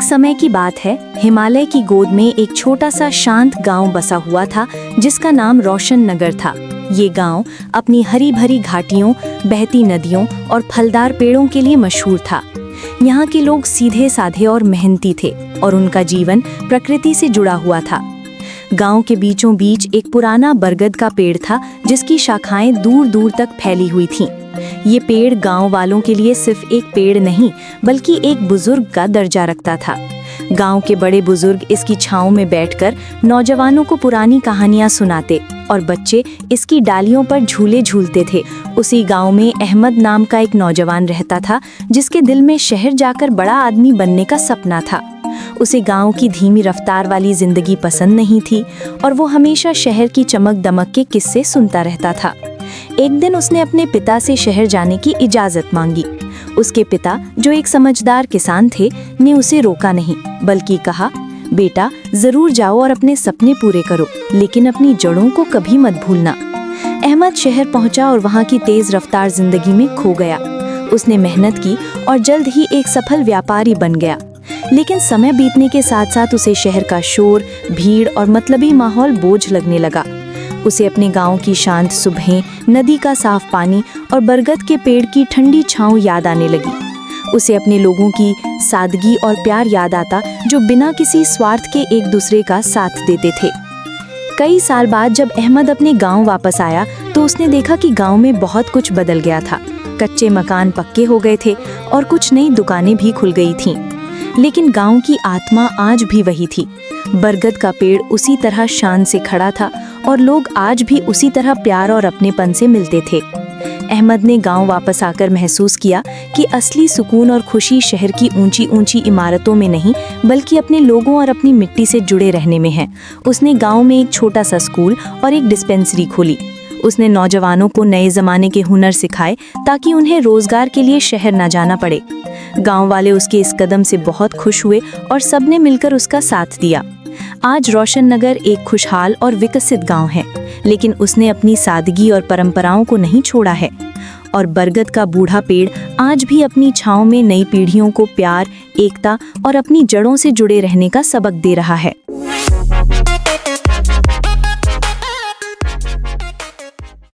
समय की बात है, हिमालय की गोद में एक छोटा सा शांत गांव बसा हुआ था जिसका नाम रोशन नगर था। ये गांव अपनी हरी भरी घाटियों, बहती नदियों और फलदार पेड़ों के लिए मशहूर था। यहाँ के लोग सीधे साधे और मेहनती थे और उनका जीवन प्रकृति से जुड़ा हुआ था। गांव के बीचों बीच एक पुराना बरगद का पेड़ था जिसकी शाखाएं दूर दूर तक फैली हुई थीं। ये पेड़ गांव वालों के लिए सिर्फ एक पेड़ नहीं बल्कि एक बुजुर्ग का दर्जा रखता था। गांव के बड़े बुजुर्ग इसकी छांव में बैठकर नौजवानों को पुरानी कहानियां सुनाते और बच्चे इसकी डालियों पर झूले झूलते थे। उसी गांव में अहमद नाम का एक नौजवान रहता था जिसके दिल में शहर जाकर बड़ा आदमी बनने का सपना था। उसे गांव की धीमी रफ्तार वाली जिंदगी पसंद नहीं थी और वो हमेशा शहर की चमक दमक के किस्से सुनता रहता था। एक दिन उसने अपने पिता से शहर जाने की इजाजत मांगी। उसके पिता, जो एक समझदार किसान थे, ने उसे रोका नहीं बल्कि कहा, बेटा जरूर जाओ और अपने सपने पूरे करो, लेकिन अपनी जड़ों को कभी मत भूलना। अहमद शहर पहुंचा और वहां की तेज रफ्तार जिंदगी में खो गया। उसने मेहनत की और जल्द ही एक सफल व्यापारी बन गया। लेकिन समय बीतने के साथ साथ उसे शहर का शोर, भीड़ और मतलबी माहौल बोझ लगने लगा। उसे अपने गांव की शांत सुबहें, नदी का साफ पानी और बरगद के पेड़ की ठंडी छांव याद आने लगी। उसे अपने लोगों की सादगी और प्यार याद आता जो बिना किसी स्वार्थ के एक दूसरे का साथ देते थे। कई साल बाद जब अहमद अपने गांव वापस आया तो उसने देखा कि गांव में बहुत कुछ बदल गया था। कच्चे मकान पक्के हो गए थे और कुछ नई दुकानें भी खुल गई थीं। लेकिन गांव की आत्मा आज भी वही थी। बरगद का पेड़ उसी तरह शान से खड़ा था और लोग आज भी उसी तरह प्यार और अपनेपन से मिलते थे। अहमद ने गांव वापस आकर महसूस किया कि असली सुकून और खुशी शहर की ऊंची ऊंची इमारतों में नहीं बल्कि अपने लोगों और अपनी मिट्टी से जुड़े रहने में है। उसने गांव में एक छोटा सा स्कूल और एक डिस्पेंसरी खोली। उसने नौजवानों को नए जमाने के हुनर सिखाए ताकि उन्हें रोजगार के लिए शहर न जाना पड़े। गांव वाले उसके इस कदम से बहुत खुश हुए और सबने मिलकर उसका साथ दिया। आज रोशन नगर एक खुशहाल और विकसित गांव है, लेकिन उसने अपनी सादगी और परंपराओं को नहीं छोड़ा है। और बरगद का बूढ़ा पेड़ आज भी अपनी छांव में नई पीढ़ियों को प्यार, एकता और अपनी जड़ों से जुड़े रहने का सबक दे रहा है।